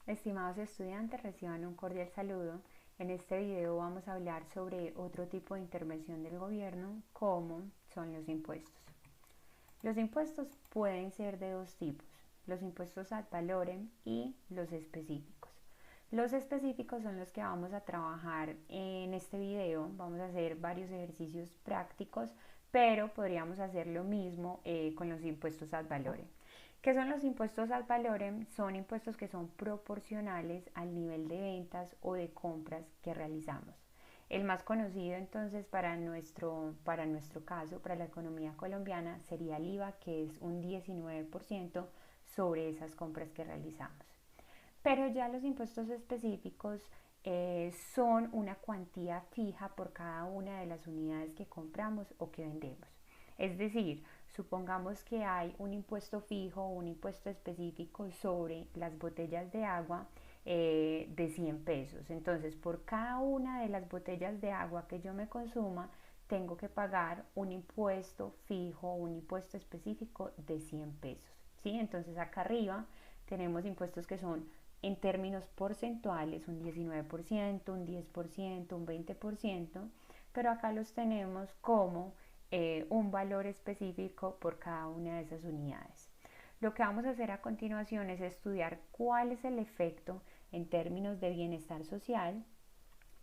Estimados estudiantes, reciban un cordial saludo. En este video vamos a hablar sobre otro tipo de intervención del gobierno, como son los impuestos. Los impuestos pueden ser de dos tipos, los impuestos ad valorem y los específicos. Los específicos son los que vamos a trabajar en este video. Vamos a hacer varios ejercicios prácticos, pero podríamos hacer lo mismo con los impuestos ad valorem. ¿Qué son los impuestos ad valorem? Son impuestos que son proporcionales al nivel de ventas o de compras que realizamos. El más conocido entonces para nuestro caso, para la economía colombiana, sería el IVA, que es un 19% sobre esas compras que realizamos. Pero ya los impuestos específicos son una cuantía fija por cada una de las unidades que compramos o que vendemos. Es decir, supongamos que hay un impuesto fijo o un impuesto específico sobre las botellas de agua de 100 pesos. Entonces, por cada una de las botellas de agua que yo me consuma, tengo que pagar un impuesto fijo, un impuesto específico de 100 pesos. ¿Sí? Entonces, acá arriba tenemos impuestos que son en términos porcentuales un 19%, un 10%, un 20%, pero acá los tenemos como un valor específico por cada una de esas unidades. Lo que vamos a hacer a continuación es estudiar cuál es el efecto en términos de bienestar social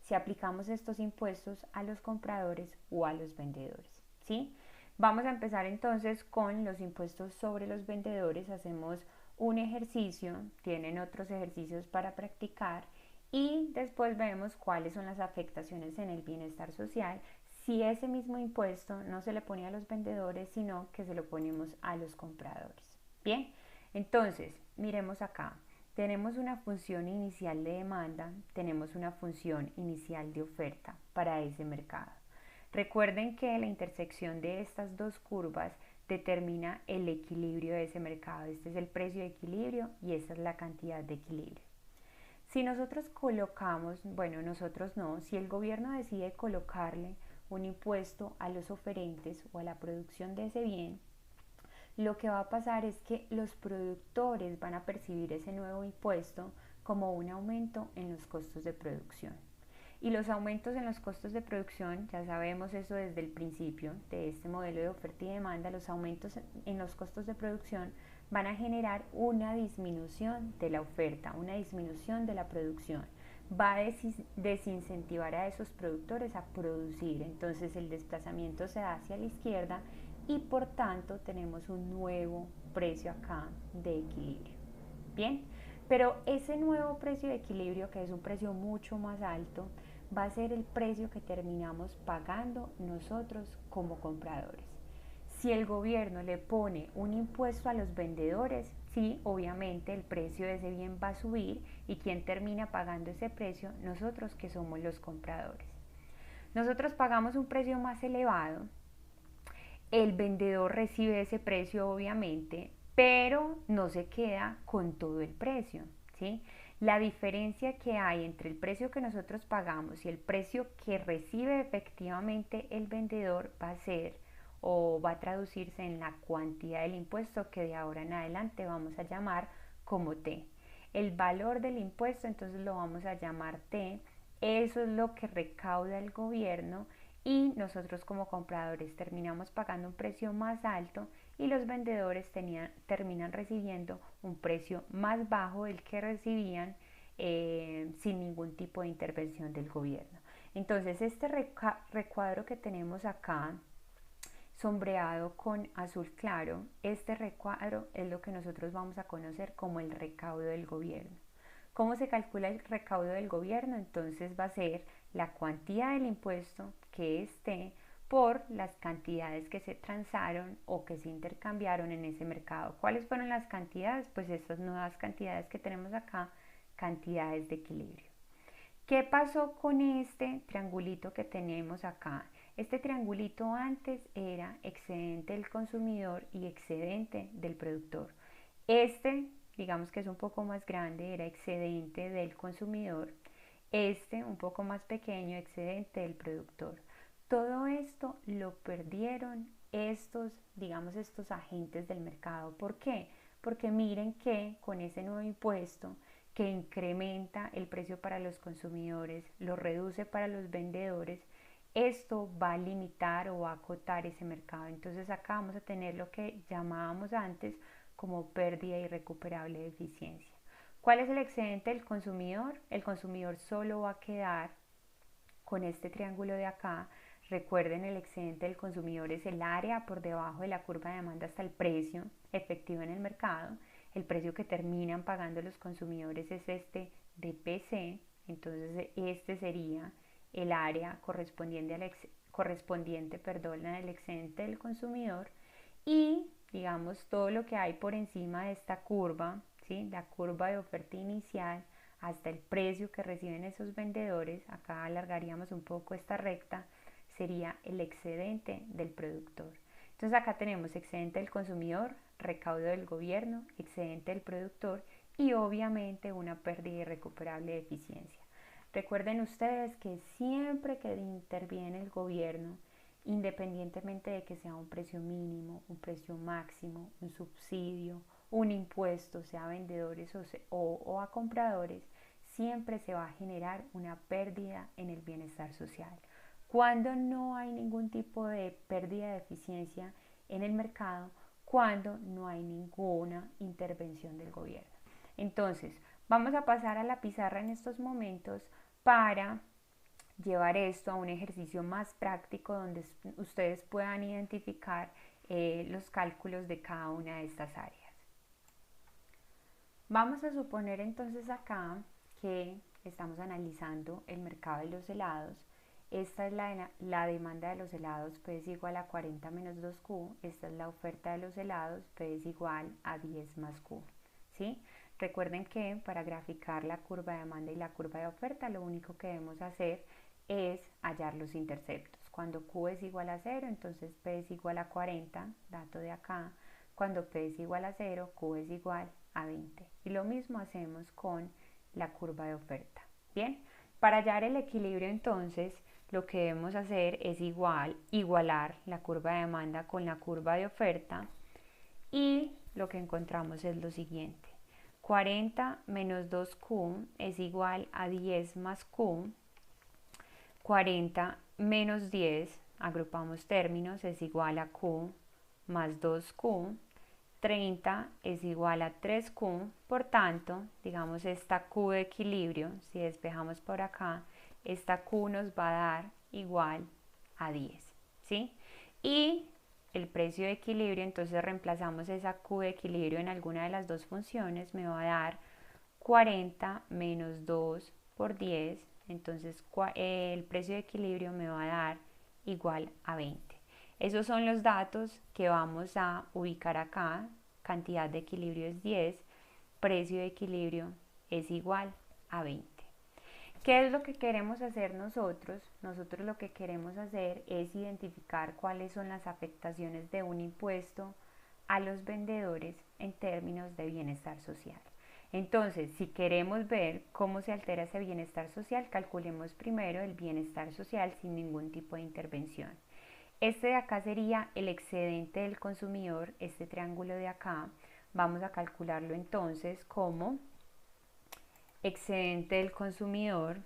si aplicamos estos impuestos a los compradores o a los vendedores. ¿Sí? Vamos a empezar entonces con los impuestos sobre los vendedores. Hacemos un ejercicio, tienen otros ejercicios para practicar y después vemos cuáles son las afectaciones en el bienestar social si ese mismo impuesto no se le pone a los vendedores, sino que se lo ponemos a los compradores. Bien, entonces miremos acá. Tenemos una función inicial de demanda, tenemos una función inicial de oferta para ese mercado. Recuerden que la intersección de estas dos curvas determina el equilibrio de ese mercado. Este es el precio de equilibrio y esta es la cantidad de equilibrio. Si nosotros colocamos, bueno, nosotros no, si el gobierno decide colocarle un impuesto a los oferentes o a la producción de ese bien, lo que va a pasar es que los productores van a percibir ese nuevo impuesto como un aumento en los costos de producción. Y los aumentos en los costos de producción, ya sabemos eso desde el principio de este modelo de oferta y demanda, los aumentos en los costos de producción van a generar una disminución de la oferta, una disminución de la producción. Va a desincentivar a esos productores a producir, entonces el desplazamiento se da hacia la izquierda y por tanto tenemos un nuevo precio acá de equilibrio. Bien, pero ese nuevo precio de equilibrio, que es un precio mucho más alto, va a ser el precio que terminamos pagando nosotros como compradores. Si el gobierno le pone un impuesto a los vendedores, sí, obviamente el precio de ese bien va a subir y quien termina pagando ese precio, nosotros que somos los compradores. Nosotros pagamos un precio más elevado, el vendedor recibe ese precio obviamente, pero no se queda con todo el precio, ¿sí? La diferencia que hay entre el precio que nosotros pagamos y el precio que recibe efectivamente el vendedor va a ser o va a traducirse en la cantidad del impuesto que de ahora en adelante vamos a llamar como T. El valor del impuesto entonces lo vamos a llamar T. Eso es lo que recauda el gobierno y nosotros como compradores terminamos pagando un precio más alto y los vendedores terminan recibiendo un precio más bajo del que recibían sin ningún tipo de intervención del gobierno. Entonces este recuadro que tenemos acá sombreado con azul claro, este recuadro es lo que nosotros vamos a conocer como el recaudo del gobierno. ¿Cómo se calcula el recaudo del gobierno? Entonces va a ser la cuantía del impuesto que esté por las cantidades que se transaron o que se intercambiaron en ese mercado. ¿Cuáles fueron las cantidades? Pues estas nuevas cantidades que tenemos acá, cantidades de equilibrio. ¿Qué pasó con este triangulito que tenemos acá? Este triangulito antes era excedente del consumidor y excedente del productor. Este, digamos que es un poco más grande, era excedente del consumidor. Este, un poco más pequeño, excedente del productor. Todo esto lo perdieron estos, digamos, estos agentes del mercado. ¿Por qué? Porque miren que con ese nuevo impuesto que incrementa el precio para los consumidores, lo reduce para los vendedores, esto va a limitar o va a acotar ese mercado. Entonces acá vamos a tener lo que llamábamos antes como pérdida irrecuperable de eficiencia. ¿Cuál es el excedente del consumidor? El consumidor solo va a quedar con este triángulo de acá. Recuerden, el excedente del consumidor es el área por debajo de la curva de demanda hasta el precio efectivo en el mercado. El precio que terminan pagando los consumidores es este DPC, entonces este sería el área correspondiente al excedente del consumidor, y digamos todo lo que hay por encima de esta curva, ¿sí? La curva de oferta inicial hasta el precio que reciben esos vendedores, acá alargaríamos un poco esta recta, sería el excedente del productor. Entonces acá tenemos excedente del consumidor, recaudo del gobierno, excedente del productor y obviamente una pérdida irrecuperable de eficiencia. Recuerden ustedes que siempre que interviene el gobierno, independientemente de que sea un precio mínimo, un precio máximo, un subsidio, un impuesto, sea a vendedores o a compradores, siempre se va a generar una pérdida en el bienestar social. Cuando no hay ningún tipo de pérdida de eficiencia en el mercado, cuando no hay ninguna intervención del gobierno. Entonces, vamos a pasar a la pizarra en estos momentos para llevar esto a un ejercicio más práctico donde ustedes puedan identificar los cálculos de cada una de estas áreas. Vamos a suponer entonces acá que estamos analizando el mercado de los helados. Esta es la demanda de los helados, P es igual a 40 menos 2Q. Esta es la oferta de los helados, P es igual a 10 más Q. ¿Sí? Recuerden que para graficar la curva de demanda y la curva de oferta, lo único que debemos hacer es hallar los interceptos. Cuando Q es igual a 0, entonces P es igual a 40, dato de acá. Cuando P es igual a 0, Q es igual a 20. Y lo mismo hacemos con la curva de oferta. Bien, para hallar el equilibrio entonces, lo que debemos hacer es igualar la curva de demanda con la curva de oferta, y lo que encontramos es lo siguiente: 40 menos 2Q es igual a 10 más Q. 40 menos 10, agrupamos términos, es igual a Q más 2Q. 30 es igual a 3Q, por tanto, digamos esta Q de equilibrio, si despejamos por acá, esta Q nos va a dar igual a 10, ¿sí? Y el precio de equilibrio, entonces reemplazamos esa Q de equilibrio en alguna de las dos funciones, me va a dar 40 menos 2 por 10, entonces el precio de equilibrio me va a dar igual a 20. Esos son los datos que vamos a ubicar acá. Cantidad de equilibrio es 10, precio de equilibrio es igual a 20. ¿Qué es lo que queremos hacer nosotros? Nosotros lo que queremos hacer es identificar cuáles son las afectaciones de un impuesto a los vendedores en términos de bienestar social. Entonces, si queremos ver cómo se altera ese bienestar social, calculemos primero el bienestar social sin ningún tipo de intervención. Este de acá sería el excedente del consumidor, este triángulo de acá. Vamos a calcularlo entonces como excedente del consumidor.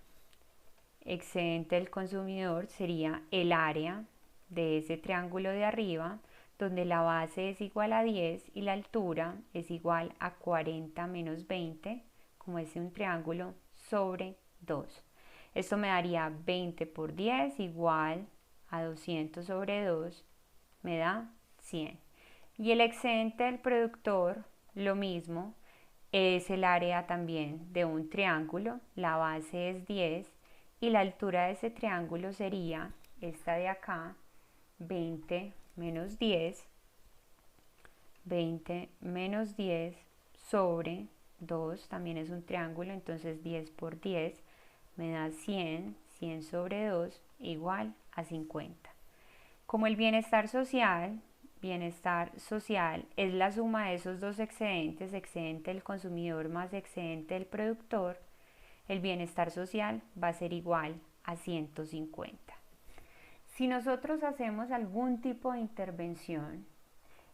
Excedente del consumidor sería el área de ese triángulo de arriba, donde la base es igual a 10 y la altura es igual a 40 menos 20, como es un triángulo, sobre 2. Esto me daría 20 por 10 igual a 200 sobre 2, me da 100. Y el excedente del productor, lo mismo, es el área también de un triángulo, la base es 10 y la altura de ese triángulo sería esta de acá, 20 menos 10, 20 menos 10 sobre 2, también es un triángulo, entonces 10 por 10 me da 100, 100 sobre 2 igual a 50. Como el bienestar social es la suma de esos dos excedentes, excedente del consumidor más excedente del productor, el bienestar social va a ser igual a 150. Si nosotros hacemos algún tipo de intervención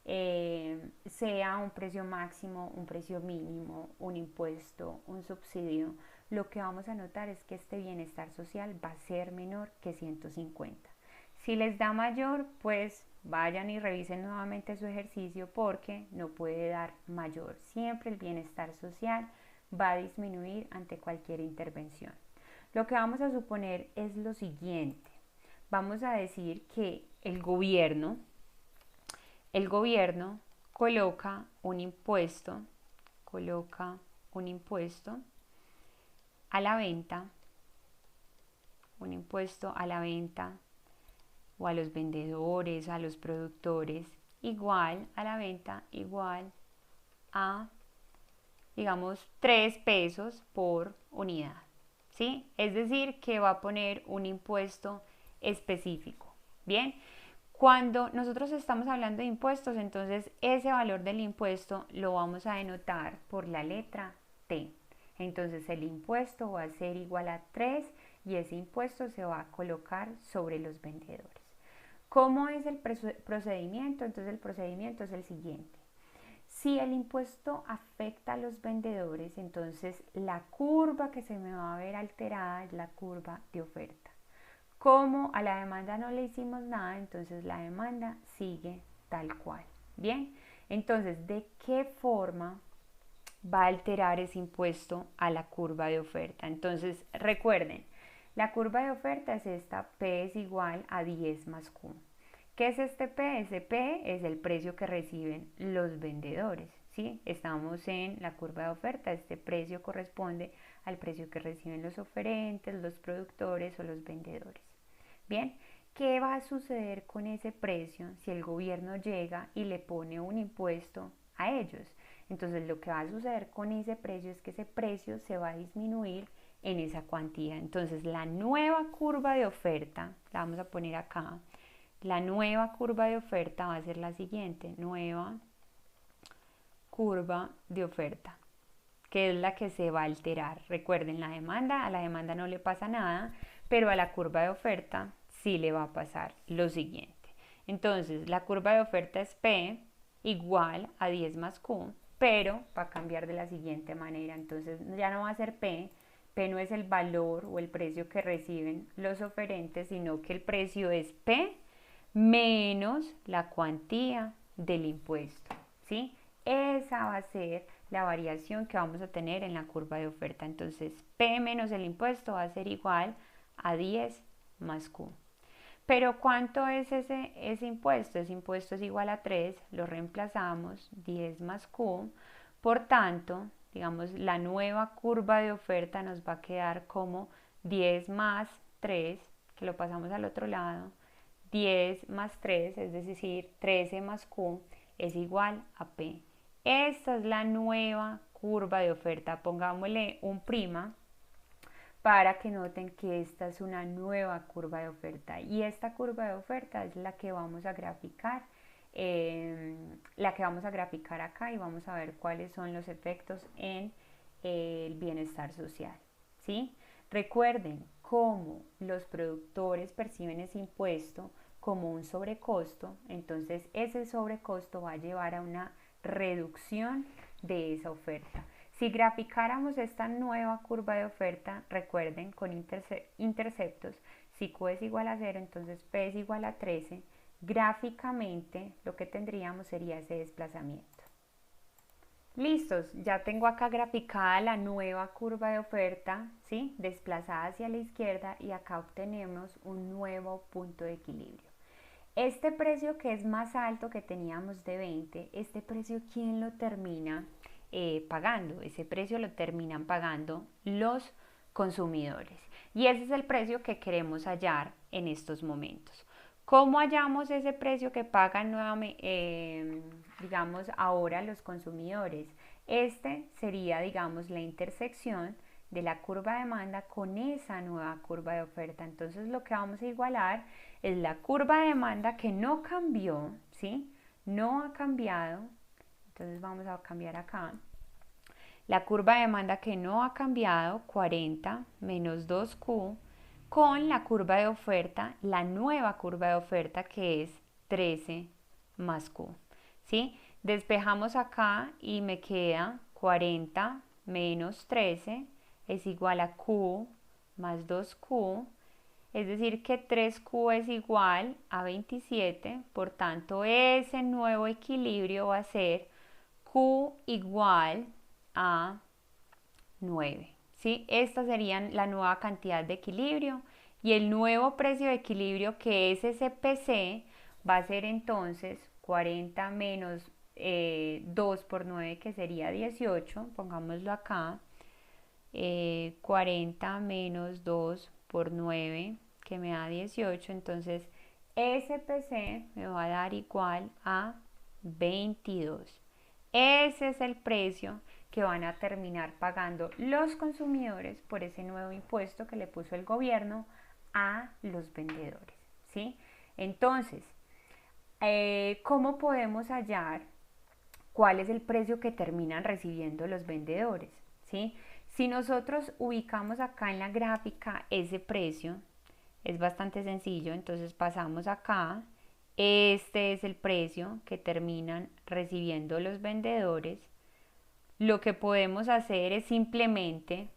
sea un precio máximo, un precio mínimo, un impuesto, un subsidio, lo que vamos a notar es que este bienestar social va a ser menor que 150. Si les da mayor, pues vayan y revisen nuevamente su ejercicio porque no puede dar mayor. Siempre el bienestar social va a disminuir ante cualquier intervención. Lo que vamos a suponer es lo siguiente. Vamos a decir que el gobierno coloca un impuesto a la venta, un impuesto a la venta o a los vendedores, a los productores, igual a la venta, igual a, digamos, 3 pesos por unidad, ¿sí? Es decir, que va a poner un impuesto específico, ¿bien? Cuando nosotros estamos hablando de impuestos, entonces ese valor del impuesto lo vamos a denotar por la letra T. Entonces el impuesto va a ser igual a 3 y ese impuesto se va a colocar sobre los vendedores. ¿Cómo es el procedimiento? Entonces el procedimiento es el siguiente. Si el impuesto afecta a los vendedores, entonces la curva que se me va a ver alterada es la curva de oferta. Como a la demanda no le hicimos nada, entonces la demanda sigue tal cual. Bien, entonces, ¿de qué forma va a alterar ese impuesto a la curva de oferta? Entonces, recuerden, la curva de oferta es esta, P es igual a 10 más Q. ¿Qué es este P? Ese P es el precio que reciben los vendedores, ¿sí? Estamos en la curva de oferta, este precio corresponde al precio que reciben los oferentes, los productores o los vendedores. Bien, ¿qué va a suceder con ese precio si el gobierno llega y le pone un impuesto a ellos? Entonces lo que va a suceder con ese precio es que ese precio se va a disminuir en esa cuantía. Entonces la nueva curva de oferta, la vamos a poner acá, la nueva curva de oferta va a ser la siguiente, nueva curva de oferta, que es la que se va a alterar. Recuerden, a la demanda no le pasa nada, pero a la curva de oferta sí le va a pasar lo siguiente. Entonces, la curva de oferta es P igual a 10 más Q, pero va a cambiar de la siguiente manera. Entonces, ya no va a ser P. P no es el valor o el precio que reciben los oferentes, sino que el precio es P menos la cuantía del impuesto, ¿sí? Esa va a ser la variación que vamos a tener en la curva de oferta. Entonces, P menos el impuesto va a ser igual a 10 más Q. Pero ¿cuánto es ese impuesto? Ese impuesto es igual a 3, lo reemplazamos, 10 más Q. Por tanto, digamos, la nueva curva de oferta nos va a quedar como 10 más 3, que lo pasamos al otro lado, 10 más 3, es decir, 13 más Q, es igual a P. Esta es la nueva curva de oferta. Pongámosle un prima para que noten que esta es una nueva curva de oferta. Y esta curva de oferta es la que vamos a graficar, acá y vamos a ver cuáles son los efectos en el bienestar social. ¿Sí? Recuerden cómo los productores perciben ese impuesto como un sobrecosto, entonces ese sobrecosto va a llevar a una reducción de esa oferta. Si graficáramos esta nueva curva de oferta, recuerden con interceptos, si Q es igual a 0, entonces P es igual a 13, gráficamente lo que tendríamos sería ese desplazamiento. Listos, ya tengo acá graficada la nueva curva de oferta, ¿sí? Desplazada hacia la izquierda y acá obtenemos un nuevo punto de equilibrio. Este precio que es más alto que teníamos de 20, este precio ¿quién lo termina pagando? Ese precio lo terminan pagando los consumidores. Y ese es el precio que queremos hallar en estos momentos. ¿Cómo hallamos ese precio que pagan nuevamente, digamos, ahora los consumidores? Este sería, digamos, la intersección de la curva de demanda con esa nueva curva de oferta. Entonces lo que vamos a igualar es la curva de demanda que no cambió, ¿sí? No ha cambiado. Entonces vamos a cambiar acá. La curva de demanda que no ha cambiado, 40 menos 2Q, con la curva de oferta, la nueva curva de oferta que es 13 más Q. ¿sí? Despejamos acá y me queda 40 menos 13 es igual a Q más 2Q. Es decir que 3Q es igual a 27, por tanto ese nuevo equilibrio va a ser Q igual a 9. ¿Sí? Esta sería la nueva cantidad de equilibrio y el nuevo precio de equilibrio, que es ese PC, va a ser entonces 40 menos 2 por 9, que sería 18, pongámoslo acá, 40 menos 2 por 9, que me da 18, entonces ese PC me va a dar igual a 22. Ese es el precio que van a terminar pagando los consumidores por ese nuevo impuesto que le puso el gobierno a los vendedores, ¿sí? Entonces, ¿cómo podemos hallar cuál es el precio que terminan recibiendo los vendedores? ¿Sí? Si nosotros ubicamos acá en la gráfica ese precio, es bastante sencillo, entonces pasamos acá, este es el precio que terminan recibiendo los vendedores. Lo que podemos hacer es simplemente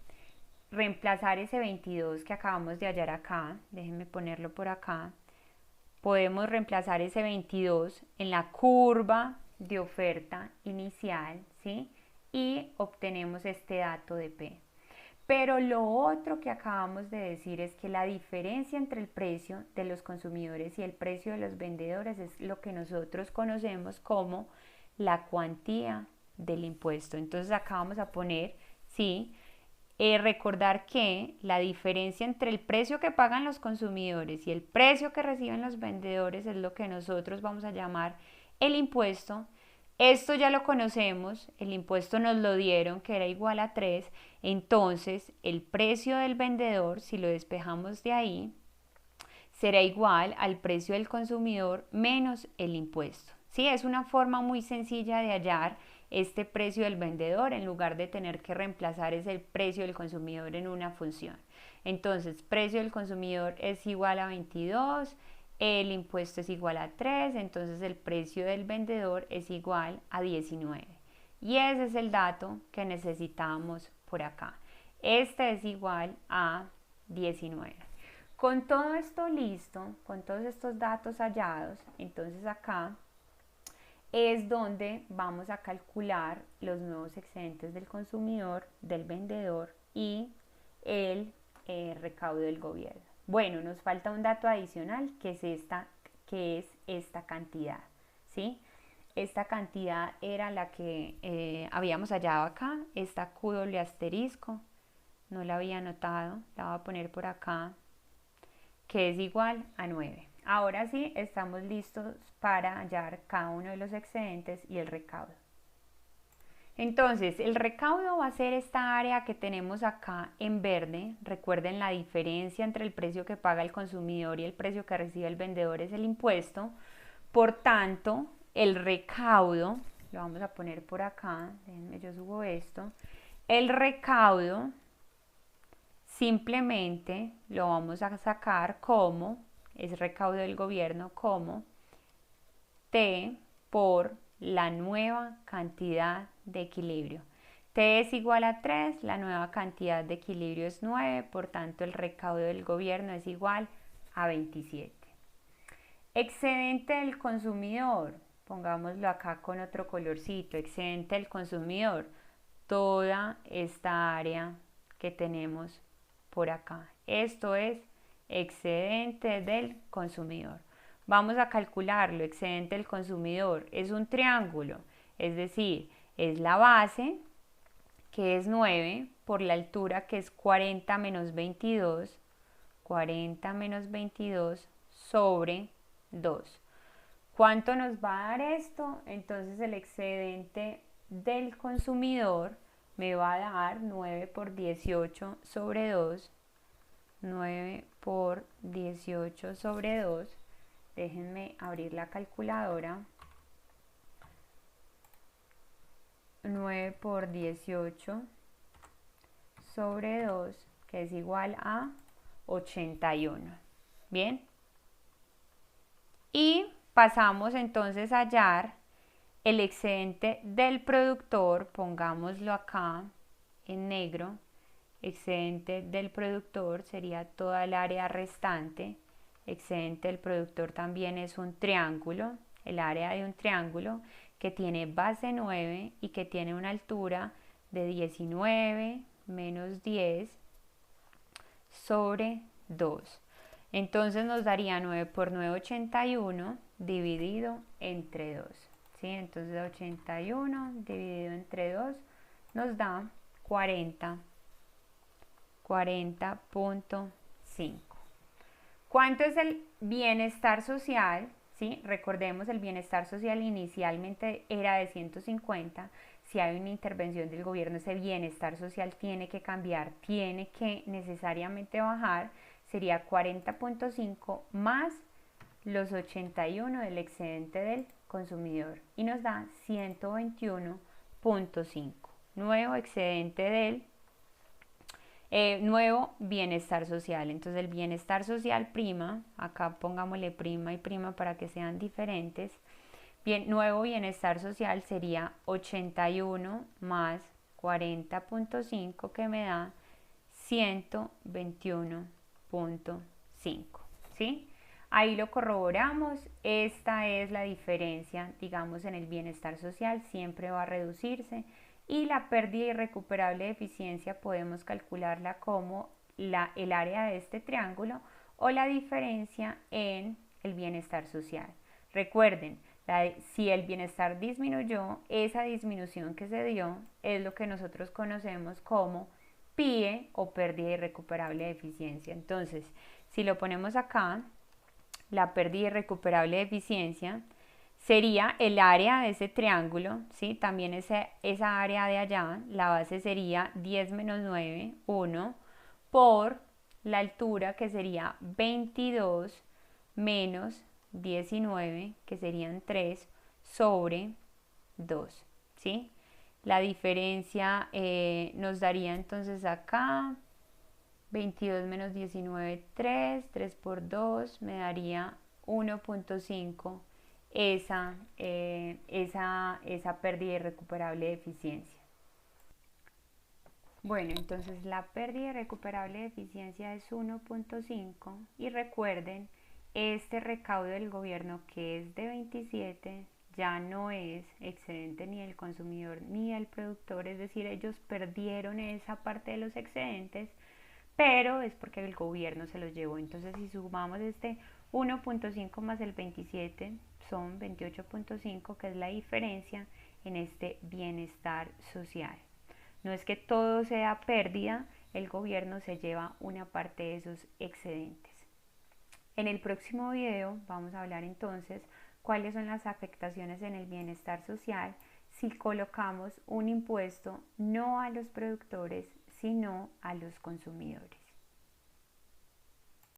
reemplazar ese 22 que acabamos de hallar acá, déjenme ponerlo por acá, podemos reemplazar ese 22 en la curva de oferta inicial, ¿sí? Y obtenemos este dato de P. Pero lo otro que acabamos de decir es que la diferencia entre el precio de los consumidores y el precio de los vendedores es lo que nosotros conocemos como la cuantía del impuesto. Entonces acá vamos a poner, sí, recordar que la diferencia entre el precio que pagan los consumidores y el precio que reciben los vendedores es lo que nosotros vamos a llamar el impuesto. Esto ya lo conocemos, el impuesto nos lo dieron que era igual a 3, entonces el precio del vendedor, si lo despejamos de ahí, será igual al precio del consumidor menos el impuesto. ¿Sí? Es una forma muy sencilla de hallar este precio del vendedor en lugar de tener que reemplazar ese precio del consumidor en una función. Entonces, precio del consumidor es igual a 22, el impuesto es igual a 3, entonces el precio del vendedor es igual a 19. Y ese es el dato que necesitamos por acá. Este es igual a 19. Con todo esto listo, con todos estos datos hallados, entonces acá es donde vamos a calcular los nuevos excedentes del consumidor, del vendedor y el recaudo del gobierno. Bueno, nos falta un dato adicional que es esta cantidad, ¿sí? Esta cantidad era la que habíamos hallado acá, esta Q doble asterisco, no la había anotado, la voy a poner por acá, que es igual a 9. Ahora sí, estamos listos para hallar cada uno de los excedentes y el recaudo. Entonces, el recaudo va a ser esta área que tenemos acá en verde. Recuerden, la diferencia entre el precio que paga el consumidor y el precio que recibe el vendedor es el impuesto. Por tanto, el recaudo, lo vamos a poner por acá, déjenme yo subo esto, el recaudo simplemente lo vamos a sacar como, es recaudo del gobierno, como T por la nueva cantidad de equilibrio. T es igual a 3, la nueva cantidad de equilibrio es 9, por tanto el recaudo del gobierno es igual a 27. Excedente del consumidor, pongámoslo acá con otro colorcito, excedente del consumidor, toda esta área que tenemos por acá. Esto es excedente del consumidor. Vamos a calcularlo. Excedente del consumidor es un triángulo, es decir, es la base, que es 9, por la altura, que es 40 menos 22, 40 menos 22 sobre 2. ¿Cuánto nos va a dar esto? Entonces el excedente del consumidor me va a dar 9 por 18 sobre 2, 9 por 18 sobre 2, déjenme abrir la calculadora, 9 por 18 sobre 2, que es igual a 81. Bien, y pasamos entonces a hallar el excedente del productor, pongámoslo acá en negro, excedente del productor sería toda el área restante. Excedente del productor también es un triángulo, el área de un triángulo que tiene base 9 y que tiene una altura de 19 menos 10 sobre 2. Entonces nos daría 9 por 9, 81 dividido entre 2. ¿Sí? Entonces 81 dividido entre 2 nos da 40.5. ¿Cuánto es el bienestar social? ¿Sí? Recordemos, el bienestar social inicialmente era de 150. Si hay una intervención del gobierno, ese bienestar social tiene que cambiar, tiene que necesariamente bajar. Sería 40.5 más los 81 del excedente del consumidor y nos da 121.5. Nuevo excedente del nuevo bienestar social. Entonces el bienestar social prima, acá pongámosle prima y prima para que sean diferentes. Bien, nuevo bienestar social sería 81 más 40.5 que me da 121.5. ¿Sí? Ahí lo corroboramos. Esta es la diferencia, digamos, en el bienestar social, siempre va a reducirse. Y la pérdida irrecuperable de eficiencia podemos calcularla como el área de este triángulo o la diferencia en el bienestar social. Recuerden, si el bienestar disminuyó, esa disminución que se dio es lo que nosotros conocemos como PIE o pérdida irrecuperable de eficiencia. Entonces, si lo ponemos acá, la pérdida irrecuperable de eficiencia sería el área de ese triángulo, ¿sí? También esa área de allá, la base sería 10 menos 9, 1, por la altura que sería 22 menos 19, que serían 3, sobre 2, ¿sí? La diferencia nos daría entonces acá 22 menos 19, 3, 3 por 2 me daría 1.5 esa pérdida irrecuperable de eficiencia. Bueno, entonces la pérdida irrecuperable de eficiencia es 1.5 y recuerden, este recaudo del gobierno que es de 27 ya no es excedente ni del consumidor ni del productor, es decir, ellos perdieron esa parte de los excedentes, pero es porque el gobierno se los llevó. Entonces si sumamos este 1.5 más el 27 son 28.5, que es la diferencia en este bienestar social. No es que todo sea pérdida, el gobierno se lleva una parte de esos excedentes. En el próximo video vamos a hablar entonces cuáles son las afectaciones en el bienestar social si colocamos un impuesto no a los productores, sino a los consumidores.